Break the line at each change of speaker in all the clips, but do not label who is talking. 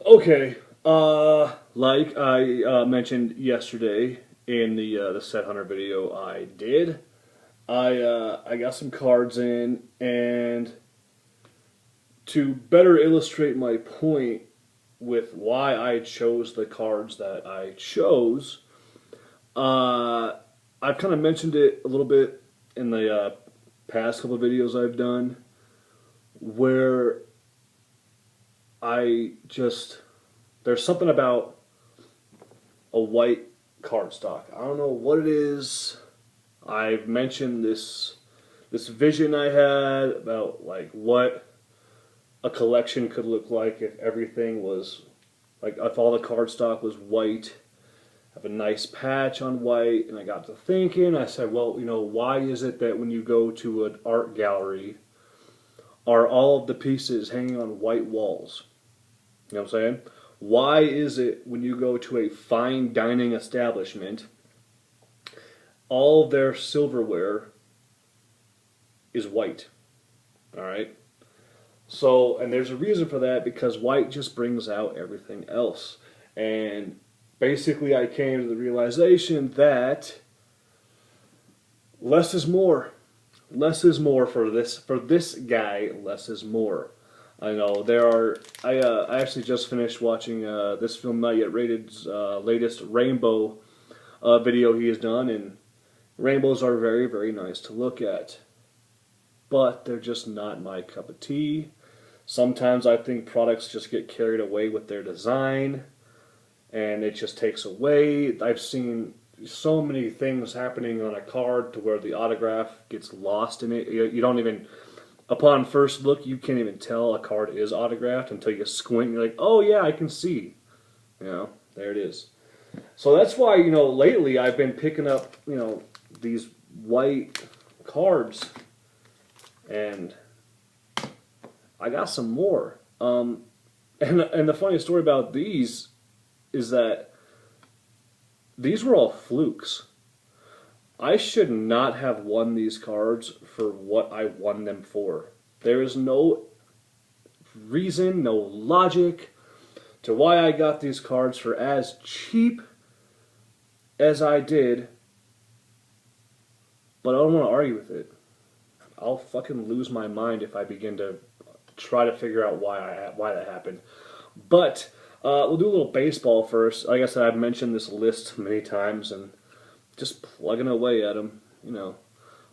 Okay. Like I mentioned yesterday in the Set Hunter video I did, I got some cards in, and to better illustrate my point with why I chose the cards that I chose, uh, I've kind of mentioned it a little bit in the past couple of videos I've done, where I just there's something about a white cardstock. I don't know what it is. I've mentioned this vision I had about like what a collection could look like if everything was like if all the cardstock was white, have a nice patch on white, and I got to thinking. I said, well, why is it that when you go to an art gallery, are all of the pieces hanging on white walls? You know what I'm saying? Why is it when you go to a fine dining establishment, all of their silverware is white? All right? So, and there's a reason for that because white just brings out everything else. And basically, I came to the realization that less is more. Less is more for this guy. Less is more. I know there are. I actually just finished watching this film not yet rated's latest rainbow video he has done, and rainbows are very very nice to look at, but they're just not my cup of tea. Sometimes I think products just get carried away with their design, and it just takes away. I've seen so many things happening on a card to where the autograph gets lost in it. You don't even upon first look, you can't even tell a card is autographed until you squint. You're like, oh yeah, I can see. There it is. So that's why lately I've been picking up these white cards, and I got some more. And the funny story about these is that these were all flukes. I should not have won these cards for what I won them for. There is no reason, no logic to why I got these cards for as cheap as I did, but I don't want to argue with it. I'll fucking lose my mind if I begin to try to figure out why that happened. But we'll do a little baseball first. Like I said, I've mentioned this list many times, and just plugging away at them.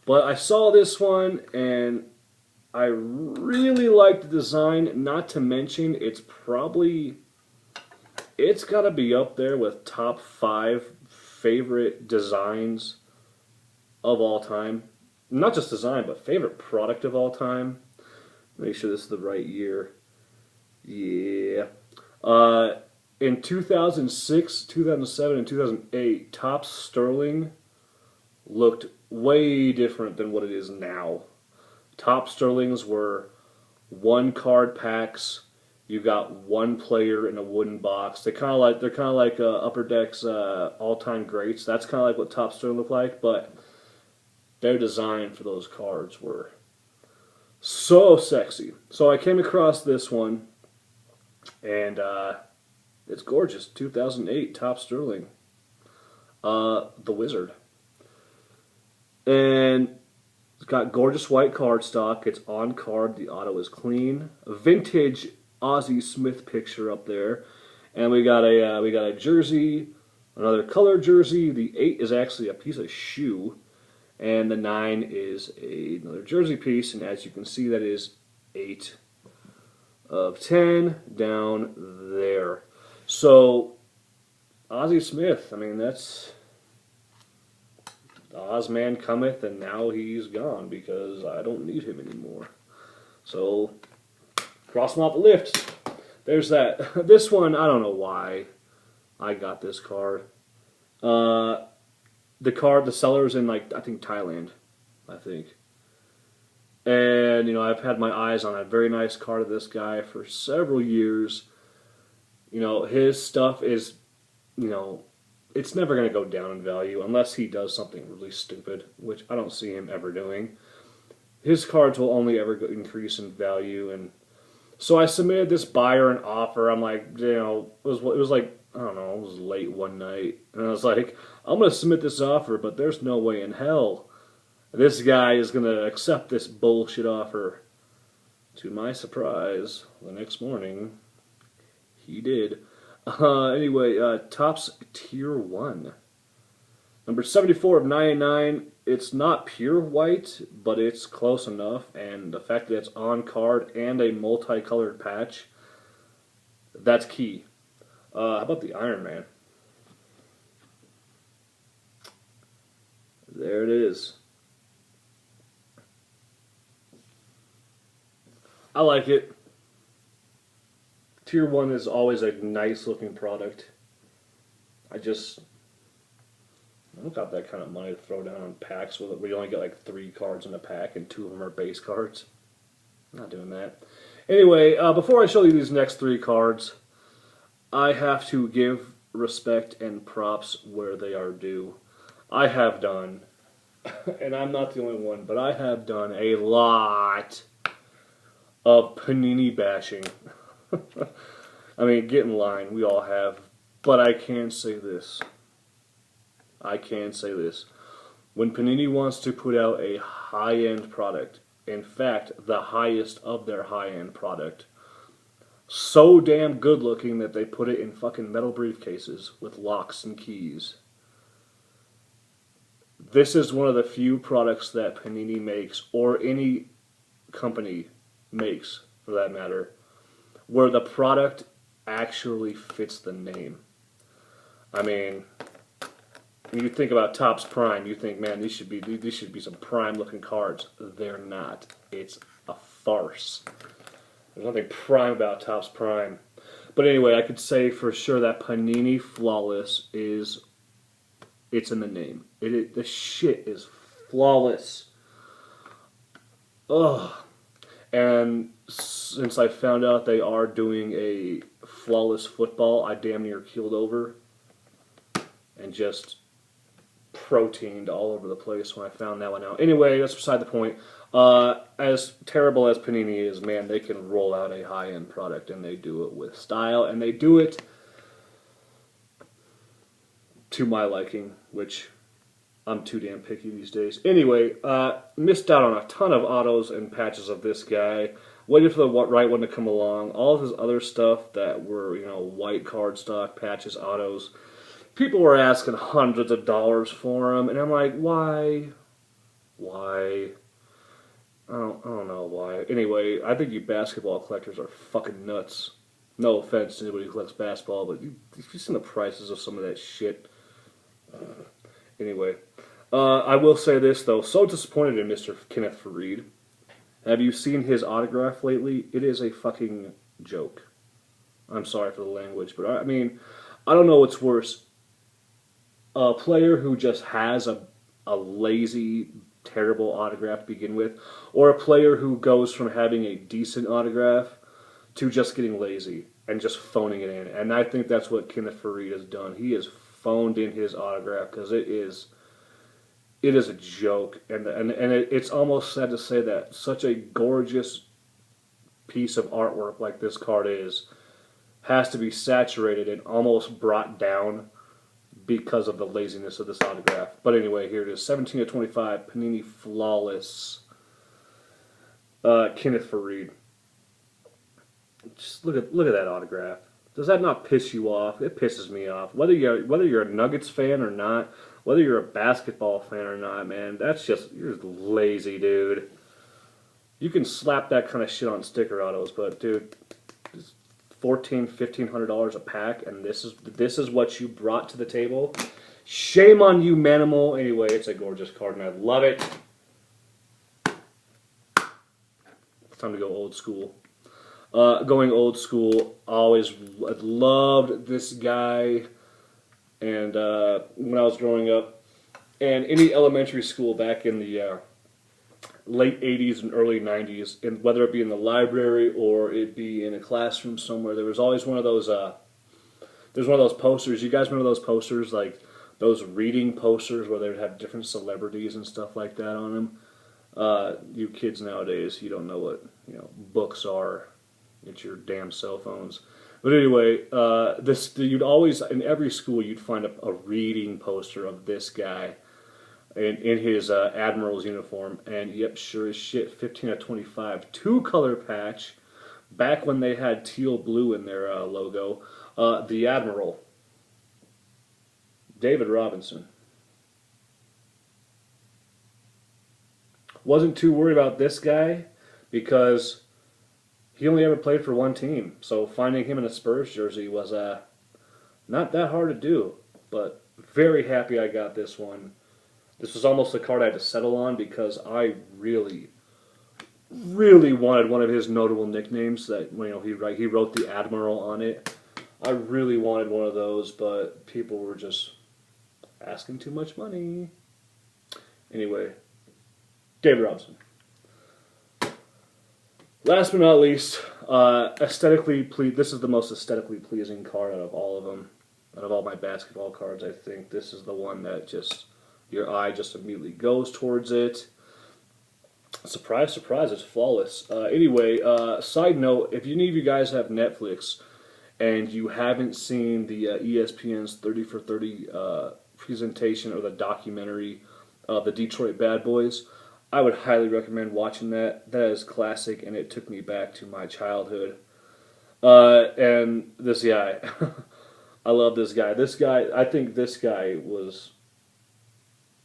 But I saw this one, and I really liked the design. Not to mention, it's got to be up there with top 5 favorite designs of all time. Not just design, but favorite product of all time. Make sure this is the right year. Yeah. In 2006, 2007, and 2008, Topps Sterling looked way different than what it is now. Topps Sterlings were one card packs. You got one player in a wooden box. They're kind of like Upper Deck's all-time greats. That's kind of like what Topps Sterling looked like, but their design for those cards were so sexy. So I came across this one, and it's gorgeous. 2008 Topps Sterling. The Wizard. And it's got gorgeous white cardstock. It's on card. The auto is clean. A vintage Ozzie Smith picture up there. And we got a jersey, another color jersey. The 8 is actually a piece of shoe. And the 9 is another jersey piece. And as you can see, that is 8 of 10 down there. So, Ozzie Smith, I mean, that's the Ozman cometh, and now he's gone because I don't need him anymore. So, cross him off the list. There's that. This one, I don't know why I got this card. The seller's in, like, I think Thailand, I think. And, I've had my eyes on a very nice card of this guy for several years. His stuff is, it's never going to go down in value unless he does something really stupid, which I don't see him ever doing. His cards will only ever increase in value, and So I submitted this buyer an offer. I'm like, it was like, I don't know, it was late one night, and I was like, I'm gonna submit this offer, but there's no way in hell this guy is gonna accept this bullshit offer. To my surprise, the next morning, he did. Anyway, Topps Tier 1. Number 74 of 99. It's not pure white, but it's close enough. And the fact that it's on card and a multicolored patch, that's key. How about the Iron Man? There it is. I like it. Tier 1 is always a nice looking product. I don't got that kind of money to throw down on packs where you only get like 3 cards in a pack and 2 of them are base cards. I'm not doing that. Anyway, before I show you these next 3 cards, I have to give respect and props where they are due. I have done, and I'm not the only one, but I have done a lot of Panini bashing. I mean, get in line, we all have. But I can say this. When Panini wants to put out a high-end product, in fact, the highest of their high-end product, so damn good looking that they put it in fucking metal briefcases with locks and keys. This is one of the few products that Panini makes, or any company makes for that matter, where the product actually fits the name. I mean, when you think about Topps Prime, you think, man, these should be some prime looking cards. They're not. It's a farce. There's nothing prime about Topps Prime. But anyway, I could say for sure that Panini Flawless it's in the name. The shit is flawless. Ugh. And since I found out they are doing a flawless football, I damn near keeled over and just proteined all over the place when I found that one out. Anyway, that's beside the point. As terrible as Panini is, man, they can roll out a high-end product, and they do it with style, and they do it to my liking, which I'm too damn picky these days. Anyway, missed out on a ton of autos and patches of this guy. Waited for the right one to come along. All of his other stuff that were, white cardstock, patches, autos. People were asking hundreds of dollars for them, and I'm like, why? Why? I don't know why. Anyway, I think you basketball collectors are fucking nuts. No offense to anybody who collects basketball, but you've seen the prices of some of that shit. Anyway, I will say this, though. So disappointed in Mr. Kenneth Faried. Have you seen his autograph lately? It is a fucking joke. I'm sorry for the language, but I mean, I don't know what's worse. A player who just has a lazy, terrible autograph to begin with, or a player who goes from having a decent autograph to just getting lazy and just phoning it in. And I think that's what Kenneth Faried has done. He has phoned in his autograph because it is a joke, and it's almost sad to say that such a gorgeous piece of artwork like this card has to be saturated and almost brought down because of the laziness of this autograph. But anyway, here it is, 17/25, Panini Flawless, Kenneth Faried. Just look at that autograph. Does that not piss you off? It pisses me off. Whether you're a Nuggets fan or not, whether you're a basketball fan or not, man, you're just lazy, dude. You can slap that kind of shit on sticker autos, but dude, it's $1,500 a pack, and this is what you brought to the table. Shame on you, Manimal. Anyway, it's a gorgeous card, and I love it. It's time to go old school. Going old school, always loved this guy, and when I was growing up, and any elementary school back in the late 80s and early 90s, and whether it be in the library or it be in a classroom somewhere, there was always one of those posters. You guys remember those posters, like those reading posters where they would have different celebrities and stuff like that on them? You kids nowadays, you don't know what books are. It's your damn cell phones. But anyway, you'd always in every school you'd find a reading poster of this guy in his Admiral's uniform, and yep, sure as shit, 15/25, two-color patch. Back when they had teal blue in their logo, the Admiral, David Robinson. Wasn't too worried about this guy because he only ever played for one team, so finding him in a Spurs jersey was not that hard to do. But very happy I got this one. This was almost a card I had to settle on because I really wanted one of his notable nicknames that he wrote the Admiral on it. I really wanted one of those, but people were just asking too much money. Anyway, David Robinson. Last but not least, this is the most aesthetically pleasing card out of all of them. Out of all my basketball cards, I think this is the one that just your eye just immediately goes towards it. Surprise, surprise, it's flawless. Anyway, side note, if any of you guys have Netflix and you haven't seen the ESPN's 30 for 30 presentation or the documentary of the Detroit Bad Boys, I would highly recommend watching that. That is classic, and it took me back to my childhood. And this guy, I love this guy. This guy, I think this guy was,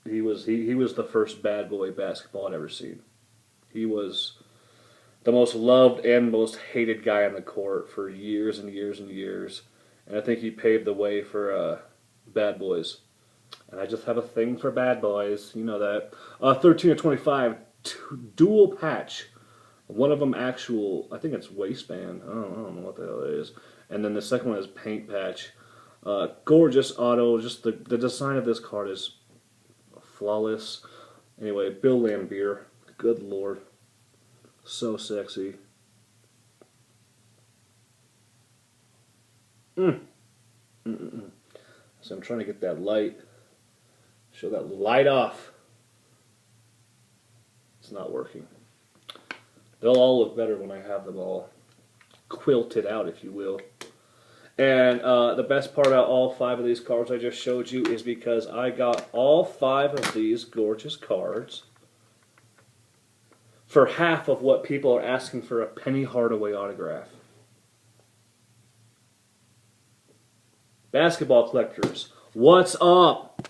he was the first bad boy basketball I'd ever seen. He was the most loved and most hated guy on the court for years and years and years. And I think he paved the way for Bad Boys. And I just have a thing for Bad Boys. You know that. 13/25, dual patch. One of them actual, I think it's waistband. I don't know what the hell it is. And then the second one is paint patch. Gorgeous auto. Just the design of this card is flawless. Anyway, Bill Laimbeer. Good lord. So sexy. So I'm trying to get that light. Show that light off. It's not working. They'll all look better when I have them all quilted out, if you will. And the best part about all 5 of these cards I just showed you is because I got all 5 of these gorgeous cards for half of what people are asking for a Penny Hardaway autograph. Basketball collectors, what's up?